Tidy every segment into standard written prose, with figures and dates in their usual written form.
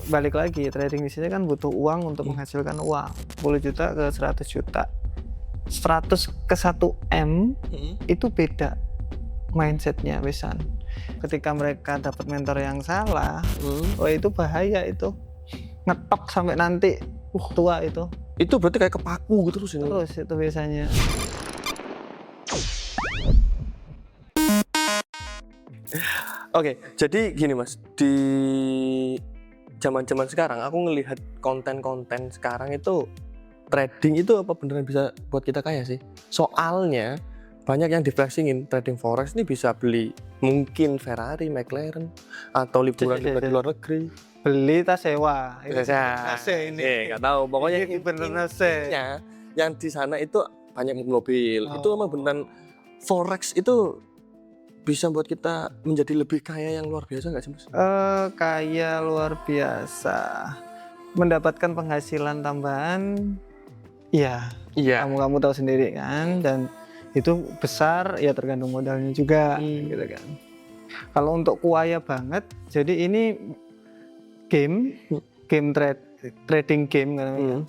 balik lagi trading di sini kan butuh uang untuk menghasilkan uang 10 juta ke 100 juta 100 ke 1 M itu beda mindsetnya Wesan. Ketika mereka dapat mentor yang salah itu bahaya, itu ngetok sampai nanti tua itu berarti kayak kepaku gitu terus itu biasanya. Oke, jadi gini Mas, di zaman-zaman sekarang aku ngelihat konten-konten sekarang itu trading itu apa beneran bisa buat kita kaya sih? Soalnya banyak yang di-flexingin trading forex ini bisa beli mungkin Ferrari, McLaren atau liburan di luar negeri. Beli tas sewa. Nase ini. Nggak tahu, pokoknya ini bener nase. Yang di sana itu banyak mobil. Itu emang beneran forex itu bisa buat kita menjadi lebih kaya yang luar biasa nggak sih Mas? Kaya luar biasa, mendapatkan penghasilan tambahan, iya. Kamu tahu sendiri kan, dan itu besar ya tergantung modalnya juga, gitu kan. Kalau untuk kuaya banget, jadi ini trading game namanya.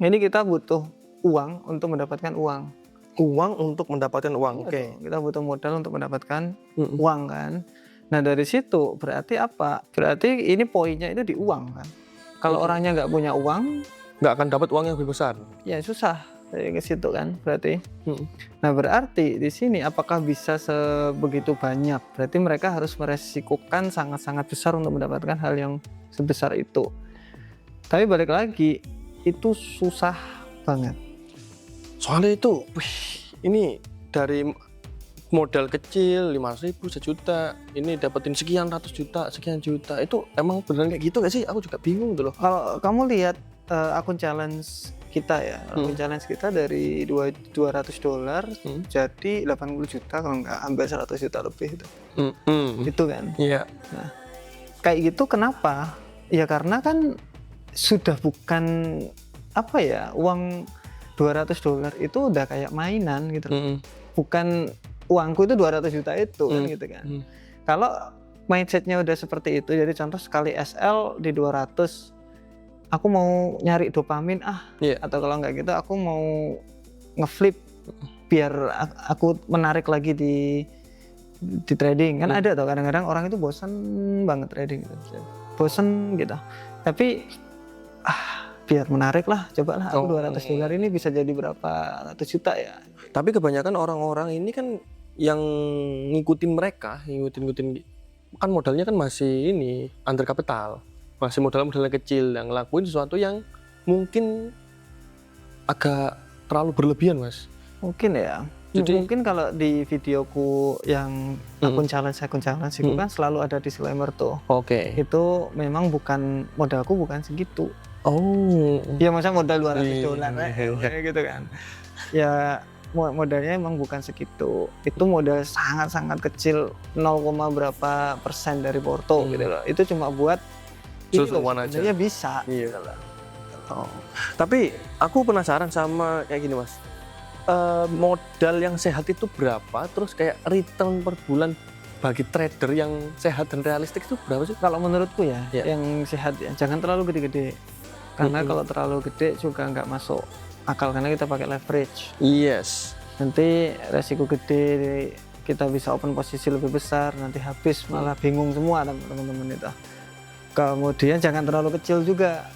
Ini kita butuh uang untuk mendapatkan uang. Oke. Kita butuh modal untuk mendapatkan uang kan. Nah dari situ berarti apa? Berarti ini poinnya itu di uang kan. Kalau orangnya nggak punya uang, nggak akan dapat uang yang lebih besar. Ya susah dari situ kan berarti. Nah berarti di sini apakah bisa sebegitu banyak? Berarti mereka harus meresikukan sangat-sangat besar untuk mendapatkan hal yang sebesar itu. Tapi balik lagi itu susah banget. Soalnya itu, ini dari modal kecil 500.000, 1 juta, ini dapetin sekian ratus juta, sekian juta, itu emang beneran kayak gitu gak sih? Aku juga bingung tuh loh. Kalau kamu lihat akun challenge kita ya, akun challenge kita dari $200 jadi 80 juta kalau nggak hampir 100 juta lebih itu. Itu kan. Iya. Nah, kayak gitu kenapa? Ya karena kan sudah bukan apa ya, uang $200 itu udah kayak mainan gitu. Bukan uangku itu 200 juta itu kan gitu kan. Kalau mindsetnya udah seperti itu, jadi contoh sekali SL di 200, aku mau nyari dopamin atau kalau nggak gitu aku mau ngeflip biar aku menarik lagi di trading kan. Ada tuh kadang-kadang orang itu bosan banget trading gitu. Bosan gitu. Tapi biar menarik lah, cobalah aku $200 ini bisa jadi berapa ratus juta ya. Tapi kebanyakan orang-orang ini kan yang ngikutin kan modalnya kan masih ini under capital, masih modalnya kecil, yang ngelakuin sesuatu yang mungkin agak terlalu berlebihan Mas. Mungkin ya. Jadi mungkin kalau di videoku yang akun challenge itu kan selalu ada disclaimer tuh. Itu memang bukan modalku bukan segitu. Ya masa modal $200 kayak gitu kan. Ya modalnya emang bukan segitu. Itu modal sangat-sangat kecil, 0, berapa persen dari porto gitu loh. Itu cuma buat sebenarnya bisa. Gitu loh. Tapi aku penasaran sama kayak gini Mas. Modal yang sehat itu berapa? Terus kayak return per bulan bagi trader yang sehat dan realistik itu berapa sih? Kalau menurutku ya, yang sehat ya, jangan terlalu gede-gede. Karena kalau terlalu gede juga nggak masuk akal karena kita pakai leverage. Yes. Nanti resiko gede, kita bisa open posisi lebih besar, nanti habis malah bingung semua teman-teman itu. Kemudian jangan terlalu kecil juga.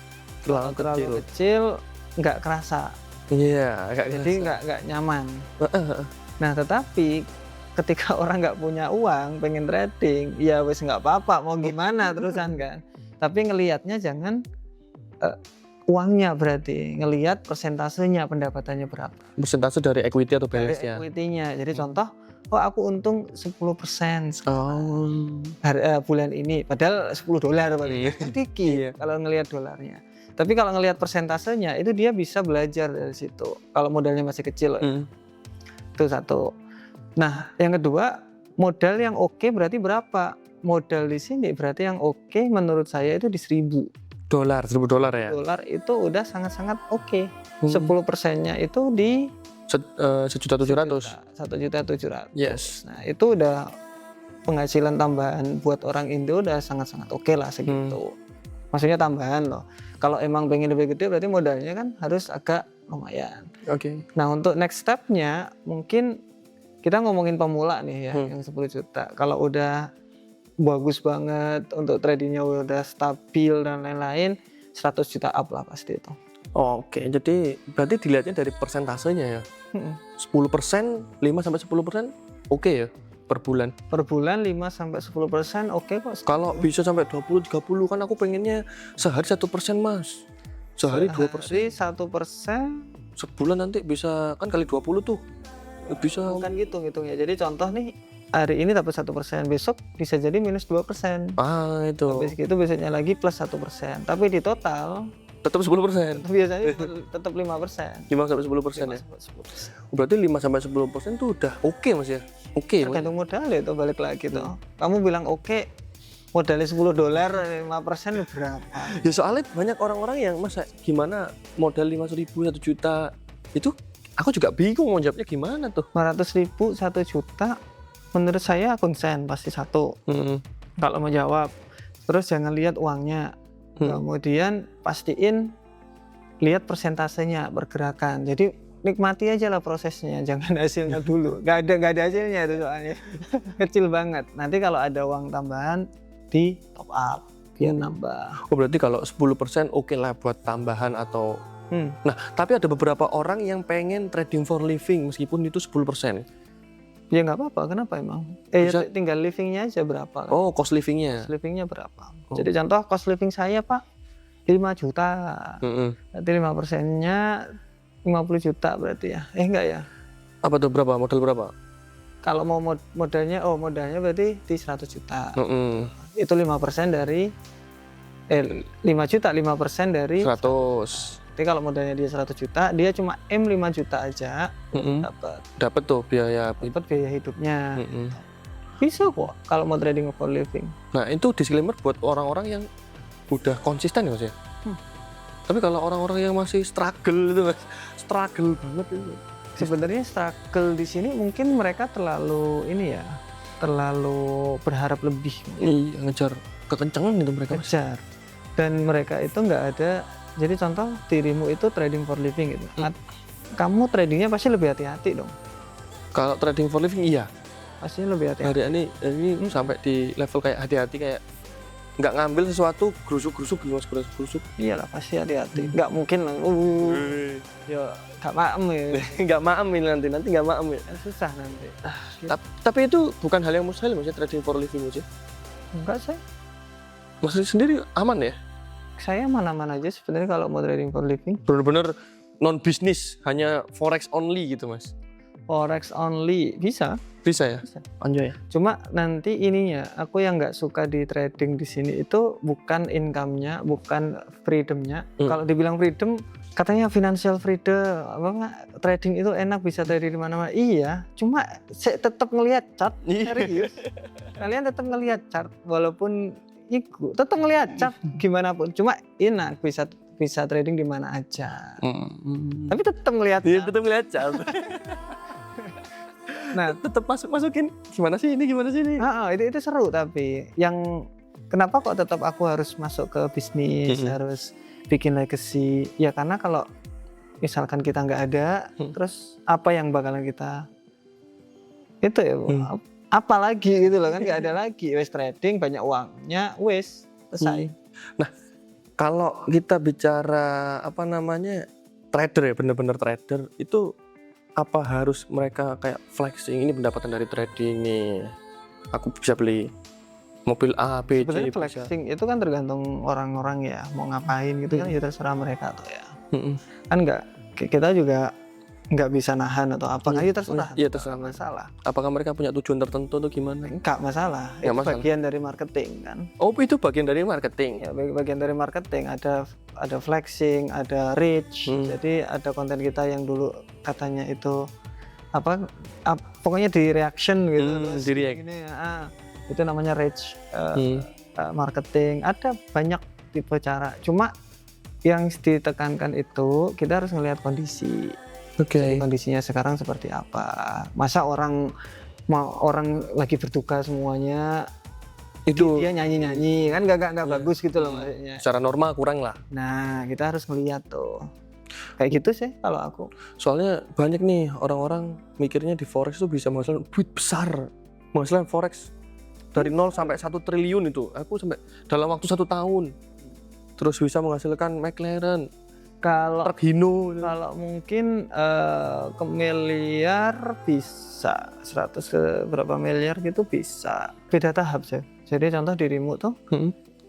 Kalau terlalu kecil nggak kerasa. Jadi nggak nyaman. Nah tetapi ketika orang nggak punya uang pengen trading, ya wes nggak apa-apa mau gimana terusan kan. Tapi ngelihatnya jangan uangnya, berarti ngelihat persentasenya, pendapatannya berapa. Persentase dari equity atau balance ya? Dari equity-nya. Jadi contoh, aku untung 10% bulan ini, padahal $10 sedikit kalau ngelihat dolarnya. Tapi kalau ngelihat persentasenya itu dia bisa belajar dari situ. Kalau modalnya masih kecil, itu satu. Nah, yang kedua, modal yang oke berarti berapa? Modal di sini berarti yang oke menurut saya itu di $1.000 ya. Dolar itu udah sangat-sangat oke. 10%-nya itu di 1.700.000. 1.700.000. Yes. Nah, itu udah penghasilan tambahan buat orang Indo udah sangat-sangat oke lah segitu. Maksudnya tambahan loh. Kalau emang pengen lebih gede berarti modalnya kan harus agak lumayan. Oke. Nah untuk next step-nya mungkin kita ngomongin pemula nih ya, yang 10 juta. Kalau udah bagus banget untuk tradingnya udah stabil dan lain-lain, 100 juta up lah pasti itu. Oke, jadi berarti dilihatnya dari persentasenya ya. 10%, 5-10% oke ya per bulan. Per bulan 5-10% oke kok. Kalau bisa sampai 20-30 kan aku pengennya sehari 1% Mas. Sehari 2%. 1%. Sebulan nanti bisa kan kali 20 tuh. Bisa. Bukan gitu ngitungnya. Jadi contoh nih hari ini dapat 1%, besok bisa jadi minus 2%. Itu. Habis itu besoknya lagi plus 1%. Tapi di total tetap 10%. biasanya tetap 5%. 5-10% ya. Berarti 5-10% tuh udah oke Mas ya. Oke. Tergantung modal itu balik lagi tuh. Kamu bilang oke, modalnya $10, 5% berapa? Ya soalnya banyak orang-orang yang masa gimana modal 500.000 1 juta itu aku juga bingung mau jawabnya gimana tuh. 500.000 1 juta menurut saya konsen pasti satu. Kalau mau jawab. Terus jangan lihat uangnya. Kemudian pastiin lihat persentasenya pergerakan. Jadi nikmati aja lah prosesnya, jangan hasilnya dulu. Gak ada hasilnya itu soalnya. Kecil banget. Nanti kalau ada uang tambahan di top up biar nambah. Oh berarti kalau 10% oke lah buat tambahan atau Nah, tapi ada beberapa orang yang pengen trading for living meskipun itu 10%. Ya nggak apa-apa, kenapa emang? Ya tinggal livingnya aja berapa. Oh, cost livingnya. Cost livingnya berapa? Jadi contoh cost living saya Pak 5 juta. Berarti 5%-nya 50 juta berarti ya? Enggak ya? Apa tuh berapa? Modal berapa? Kalau mau modalnya berarti di 100 juta. Itu 5% dari 5 juta, 5% dari 100. Jadi kalau modalnya dia 100 juta, dia cuma 5 juta aja dapat tuh biaya hidupnya. Bisa kok kalau mau trading for living. Nah, itu disclaimer buat orang-orang yang udah konsisten ya Mas ya. Tapi kalau orang-orang yang masih struggle itu Mas, struggle banget itu. Sebenarnya struggle di sini mungkin mereka terlalu berharap lebih. Iya, ngejar kekencangan itu mereka. Ngejar. Dan mereka itu nggak ada. Jadi contoh dirimu itu trading for living gitu. Kamu tradingnya pasti lebih hati-hati dong. Kalau trading for living iya. Pasti lebih hati-hati. Hari ini sampai di level kayak hati-hati kayak nggak ngambil sesuatu gerusuk-gerusuk. Iyalah pasti hati-hati. Nggak mungkin lah. Ya nggak maem ya. Nggak maem nanti nggak maem ya. Susah nanti. Tapi itu bukan hal yang mustahil Mas trading for living aja. Enggak sih. Mas sendiri aman ya? Saya mana-mana aja sebenarnya kalau mau trading for living. Bener-bener non bisnis, hanya forex only gitu Mas. Forex only bisa ya? Bisa. Anjay. Cuma nanti ininya, aku yang nggak suka di trading di sini itu bukan income-nya, bukan freedom-nya. Kalau dibilang freedom, katanya financial freedom, trading itu enak bisa trading di mana-mana. Iya, cuma saya tetap ngelihat chart. Serius. Kalian tetap ngelihat chart walaupun tetap ngelihat chart gimana pun, cuma enak bisa trading di mana aja. Tapi tetap ngelihat. Iya, tetap ngelihat chart. Nah, tetap masukin gimana sih ini. Itu seru tapi yang kenapa kok tetap aku harus masuk ke bisnis, harus bikin legacy? Ya karena kalau misalkan kita nggak ada, terus apa yang bakalan kita itu ya, apa lagi gitu loh kan, nggak ada lagi. Wes trading banyak uangnya, wes selesai. Nah, kalau kita bicara trader ya, bener-bener trader itu apa harus mereka kayak flexing, ini pendapatan dari trading nih, aku bisa beli mobil A, B, C. Sebenarnya flexing itu kan tergantung orang-orang ya mau ngapain gitu kan, ya terserah mereka tuh ya. Kan kita juga nggak bisa nahan atau apa, kan ya terserah. Iya terserah. Masalah. Apakah mereka punya tujuan tertentu atau gimana? Enggak masalah. Itu bagian dari marketing kan. Oh itu bagian dari marketing. Ya bagian dari marketing, ada flexing, ada reach. Jadi ada konten kita yang dulu katanya itu pokoknya di reaction gitu. Di react. Gini, itu namanya reach marketing. Ada banyak tipe cara. Cuma yang ditekankan itu kita harus ngelihat kondisi. Jadi kondisinya sekarang seperti apa? Masa orang lagi bertugas semuanya Itu dia nyanyi kan nggak bagus gitu loh maksudnya. Secara normal kurang lah. Nah kita harus ngeliat tuh kayak gitu sih kalau aku. Soalnya banyak nih orang-orang mikirnya di forex tuh bisa menghasilkan duit besar, menghasilkan forex dari 0 sampai 1 triliun itu. Aku sampai dalam waktu 1 tahun terus bisa menghasilkan McLaren, Kalau Hino. Kalau mungkin ke miliar bisa, 100 ke berapa miliar gitu bisa. Beda tahap sih. Jadi contoh dirimu tuh,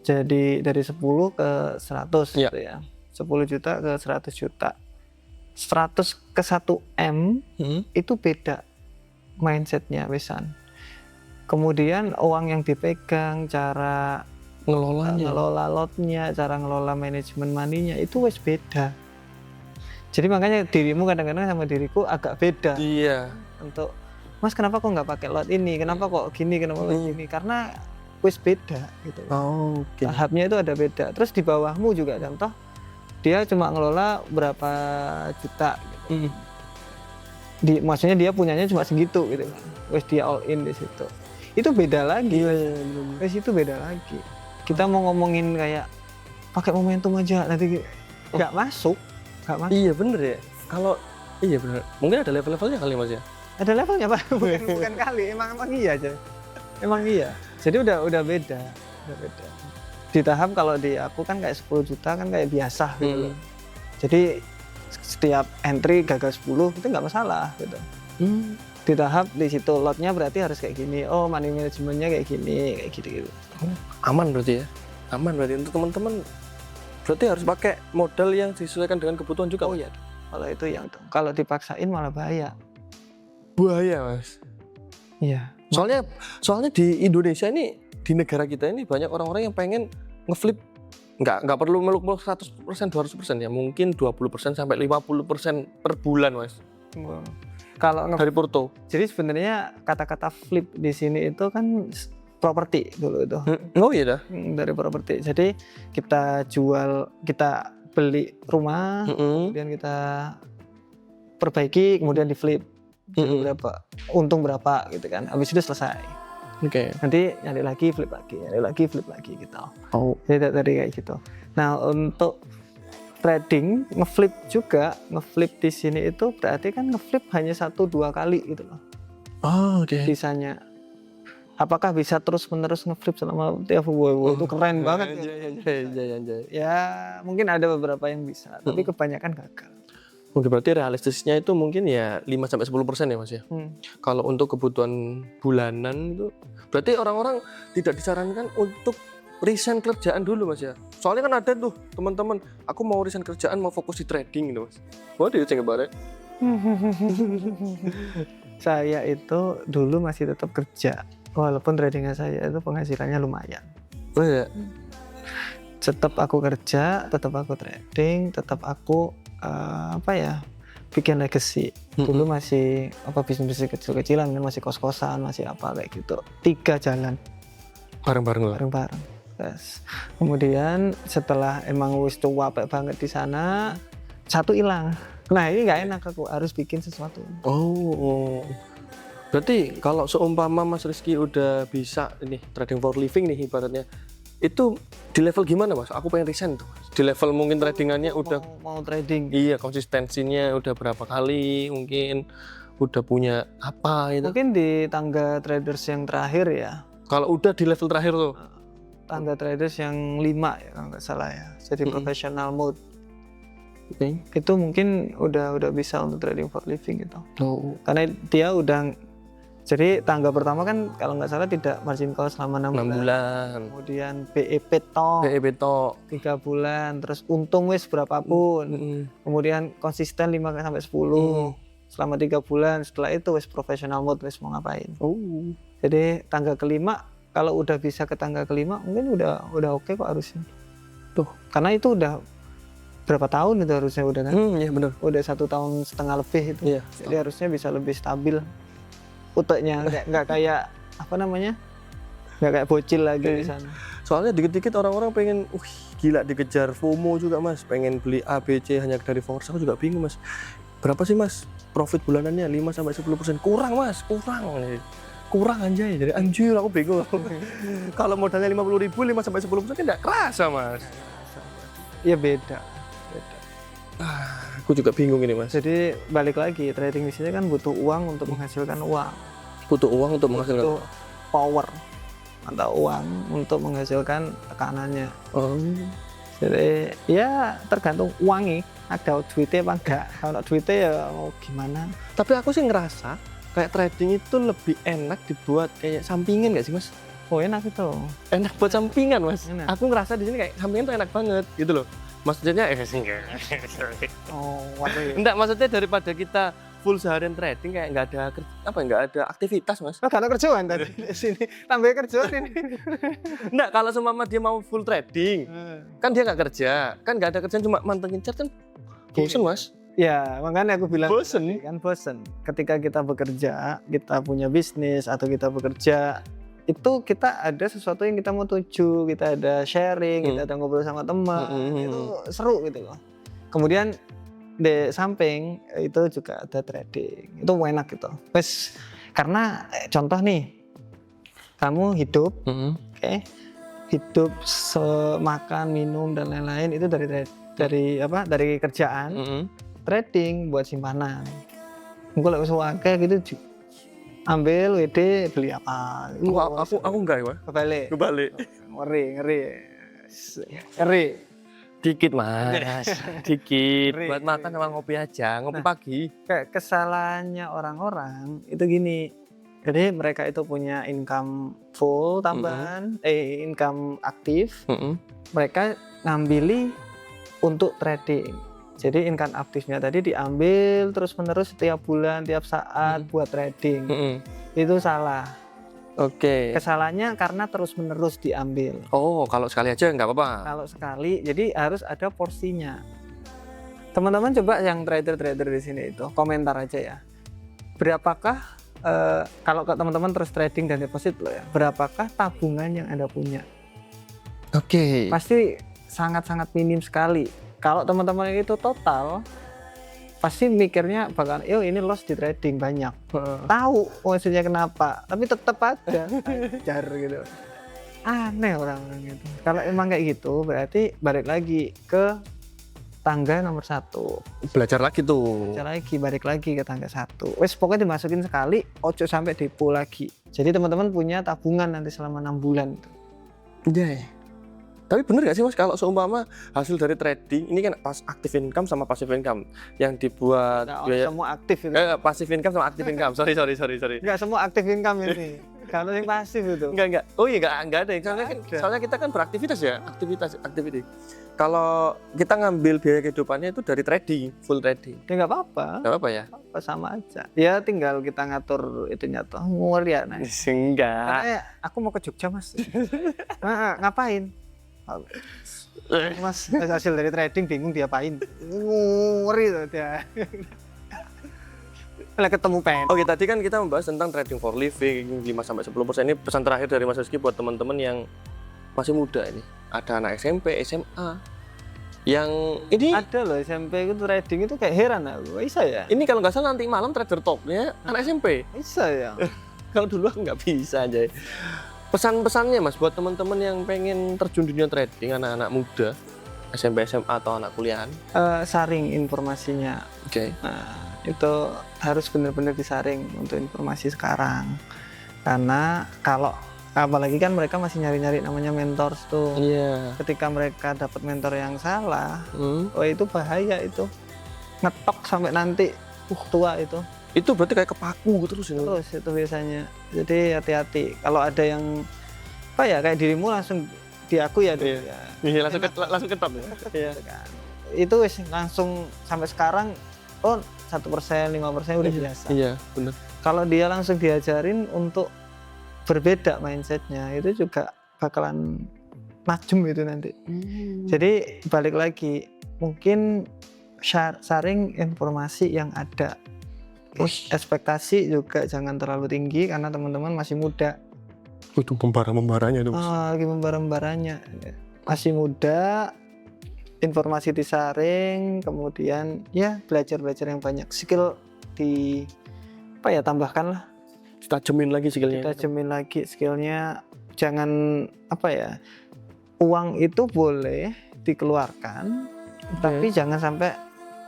jadi dari 10 ke 100 gitu ya. 10 juta ke 100 juta. 100 ke 1 M itu beda mindsetnya wisan. Kemudian uang yang dipegang, cara ngelola lotnya, cara ngelola manajemen money-nya itu wes beda. Jadi makanya dirimu kadang-kadang sama diriku agak beda. Iya. Untuk Mas kenapa kok nggak pakai lot ini? Kenapa kok gini? Kenapa kok gini? Karena wes beda gitu. Oh, okay. Tahapnya itu ada beda. Terus di bawahmu juga contoh dia cuma ngelola berapa juta gitu. Maksudnya dia punyanya cuma segitu gitu kan. Wes dia all in di situ. Itu beda lagi. Wes itu beda lagi. Kita mau ngomongin kayak pakai momentum aja nanti nggak masuk. Iya bener ya. Kalau iya bener. Mungkin ada level-levelnya kali Mas ya. Ada levelnya Pak. bukan kali. Emang iya aja. Emang iya. Jadi udah beda. Di tahap kalau di aku kan kayak 10 juta kan kayak biasa gitu loh. Jadi setiap entry gagal 10 itu nggak masalah gitu. Di tahap di situ lotnya berarti harus kayak gini. Oh money managementnya kayak gini, kayak gitu. Aman berarti ya. Aman berarti untuk teman-teman. Berarti harus pakai modal yang disesuaikan dengan kebutuhan juga. Oh iya. Kalau itu yang tuh. Kalau dipaksain malah bahaya. Bahaya Mas. Iya. Soalnya di Indonesia ini, di negara kita ini banyak orang-orang yang pengen ngeflip. Nggak perlu meluk-meluk 100%, 200% ya. Mungkin 20% sampai 50% per bulan Mas. Kalau dari Porto. Jadi sebenarnya kata-kata flip di sini itu kan properti dulu itu. Oh iya dah. Dari properti. Jadi kita beli rumah, kemudian kita perbaiki, kemudian di flip. Berapa? Untung berapa gitu kan. Habis itu selesai. Oke. Nanti nyari lagi, flip lagi gitu. Oh. Jadi tadi kayak gitu. Nah, untuk trading ngeflip juga, ngeflip di sini itu berarti kan ngeflip hanya 1-2 kali gitu loh. Oh, oke. Sisanya apakah bisa terus-menerus ngeflip selama tiap itu keren banget. Ya, mungkin ada beberapa yang bisa, tapi kebanyakan gagal. Oke, berarti realistisnya itu mungkin ya 5-10% ya Mas ya. Kalau untuk kebutuhan bulanan itu berarti orang-orang tidak disarankan untuk resign kerjaan dulu Mas ya. Soalnya kan ada tuh teman-teman, aku mau resign kerjaan mau fokus di trading gitu Mas. Waduh, ceng bare. Saya itu dulu masih tetap kerja. Walaupun tradingnya saya itu penghasilannya lumayan. Oh ya. Tetap aku kerja, tetap aku trading, tetap aku bikin legacy. Dulu masih bisnis kecil-kecilan kan, masih kos-kosan, masih apa kayak gitu. 3 jalan. Bareng-bareng. Yes. Kemudian setelah emang wis tua banget di sana, 1 hilang. Nah ini nggak enak, aku harus bikin sesuatu. Oh. Berarti kalau seumpama Mas Rizky udah bisa ini trading for living nih ibaratnya, itu di level gimana Mas? Aku pengen resign tuh. Di level mungkin tradingannya udah mau trading. Iya, konsistensinya udah berapa kali, mungkin udah punya apa itu. Mungkin di tangga traders yang terakhir ya. Kalau udah di level terakhir tuh. Tangga traders yang 5 ya kalau nggak salah ya. Jadi professional mode. Itu mungkin udah bisa untuk trading for living gitu. Oh. Karena dia udah, jadi tangga pertama kan kalau nggak salah tidak margin call selama 6 bulan. Kemudian BEP tok 3 bulan, terus untung wis berapapun. Kemudian konsisten 5-10 selama 3 bulan. Setelah itu wis professional mode, wis mau ngapain. Jadi tangga kelima, kalau udah bisa ke tangga kelima mungkin udah oke kok harusnya. Tuh, karena itu udah berapa tahun itu harusnya udah kan? Iya benar. Udah 1,5 tahun lebih itu. Iya. Jadi harusnya bisa lebih stabil uteknya, nggak kayak nggak kayak bocil lagi di sana. Soalnya dikit-dikit orang-orang pengen, gila dikejar FOMO juga Mas, pengen beli ABC hanya dari forex. Aku juga bingung Mas. Berapa sih Mas profit bulanannya? 5-10%. Kurang Mas, kurang. kurang anjay. Jadi anjir aku bingung. Kalau modalnya 50.000 5-10% kan enggak kerasa, Mas. Ya beda. Aku juga bingung ini, Mas. Jadi balik lagi, trading di sini kan butuh uang untuk menghasilkan uang. Butuh uang untuk menghasilkan butuh power atau uang untuk menghasilkan tekanannya. Jadi ya tergantung uangnya, ada duitnya apa enggak. Kalau duitnya ya mau gimana. Tapi aku sih ngerasa kayak trading itu lebih enak dibuat kayak sampingan nggak sih, Mas? Oh enak itu. Enak buat sampingan, Mas. Enak. Aku ngerasa di sini kayak sampingan tuh enak banget gitu loh. Maksudnya Oh, waduh. enggak, maksudnya daripada kita full seharian trading kayak nggak ada aktivitas, Mas. Karena kerjaan tadi di sini tambah kerjaan ini. Enggak, kalau seumpama dia mau full trading, kan dia nggak kerja, kan nggak ada kerjaan cuma mantengin chart kan bosen, Mas. Ya, makanya aku bilang Bosen. kan bosen. Ketika kita bekerja, kita punya bisnis atau kita bekerja, itu kita ada sesuatu yang kita mau tuju, kita ada sharing, kita ada ngobrol sama teman, itu seru gitu loh. Kemudian di samping itu juga ada trading, itu enak gitu. Terus karena contoh nih, kamu hidup, hidup makan, minum dan lain-lain itu dari kerjaan. Trading buat simpanan. Mungkin lek wis akeh gitu ambil WD beli apa. Aku enggak ya, Kebalik. Ngeri. Dikit, Mas. Dikit. Ngeri. Buat makan sama ngopi aja, ngopi pagi. Kayak kesalahannya orang-orang itu gini. Jadi mereka itu punya income full tambahan, income aktif. Mereka ngambili untuk trading. Jadi income aktifnya tadi diambil terus-menerus setiap bulan, tiap saat buat trading. Itu salah. Oke. Kesalahannya karena terus-menerus diambil. Oh, kalau sekali aja nggak apa-apa. Kalau sekali, jadi harus ada porsinya. Teman-teman coba yang trader-trader di sini itu komentar aja ya. Berapakah kalau teman-teman terus trading dan deposit loh ya, berapakah tabungan yang Anda punya? Oke. Pasti sangat-sangat minim sekali. Kalau teman-teman itu total, pasti mikirnya bakal, ini loss di trading banyak. Tahu maksudnya kenapa, tapi tetap aja ajar gitu. Aneh orang-orang gitu. Kalau emang kayak gitu, berarti balik lagi ke tangga nomor 1. Belajar lagi tuh. Balik lagi ke tangga 1. Wes pokoknya dimasukin sekali, ojo sampai depo lagi. Jadi teman-teman punya tabungan nanti selama 6 bulan. Iya. Tapi bener gak sih, Mas, kalau seumpama hasil dari trading ini kan pas active income sama passive income yang dibuat semua aktif itu. Passive income sama active income. Sorry. Enggak semua active income ini. Kalau yang pasif itu. Enggak. Oh iya enggak ada. Soalnya kita kan beraktivitas ya, activity. Kalau kita ngambil biaya kehidupannya itu dari trading, full trading. Ya enggak apa-apa. Enggak apa ya? Apa sama aja. Ya tinggal kita ngatur itunya tuh. Ngurus ya. Enggak. Aku mau ke Jogja, Mas. Ngapain? Mas, hasil dari trading bingung diapain. Ngeri tuh dia. Ketemu pen. Oke, tadi kan kita membahas tentang trading for living 5-10%. Ini pesan terakhir dari Mas Rizky buat teman-teman yang masih muda ini. Ada anak SMP, SMA yang ini ada loh SMP itu trading itu kayak heran aku. Bisa ya? Ini kalau nggak salah nanti malam trader talknya anak SMP. Bisa ya? Kalau dulu aku nggak bisa aja. Pesan-pesannya, Mas, buat teman-teman yang pengen terjun dunia trading, anak-anak muda, SMP, SMA atau anak kuliahan? Saring informasinya. Oke. Nah, itu harus benar-benar disaring untuk informasi sekarang. Karena kalau apalagi kan mereka masih nyari-nyari namanya mentor tuh. Iya. Ketika mereka dapat mentor yang salah, itu bahaya itu. Ngetok sampai nanti tua itu. Itu berarti kayak kepaku terus ini. Terus itu biasanya. Jadi hati-hati. Kalau ada yang kayak dirimu langsung diaku ya. Iya, langsung ketap ya. Iya. Itu langsung sampai sekarang 1%, 5% udah biasa. Iya, benar. Kalau dia langsung diajarin untuk berbeda mindsetnya, itu juga bakalan najem itu nanti. Jadi balik lagi, mungkin sharing informasi yang ada. Ekspektasi juga jangan terlalu tinggi karena teman-teman masih muda. Itu membara-membaranya itu. Lagi membara-membaranya. Masih muda, informasi disaring, kemudian ya belajar yang banyak, skill tambahkan lah. ditajemin lagi skillnya. Ditajemin lagi skillnya. Jangan apa ya, uang itu boleh dikeluarkan, tapi jangan sampai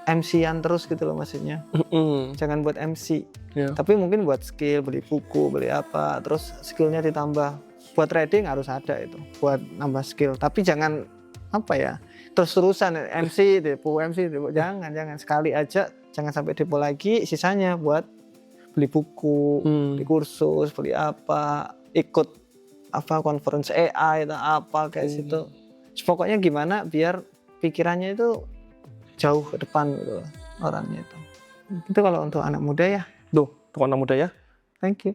MC-an terus gitu loh maksudnya. Jangan buat MC, tapi mungkin buat skill, beli buku, beli apa, terus skillnya ditambah. Buat trading harus ada itu, buat nambah skill. Tapi jangan apa ya, terus-terusan MC, depo, jangan sekali aja, jangan sampai depo lagi, sisanya buat beli buku, beli kursus, beli apa, ikut apa conference AI atau apa kayak situ. Pokoknya gimana biar pikirannya itu jauh ke depan gitu orangnya itu. Itu kalau untuk anak muda ya. Tuh, anak muda ya. Thank you.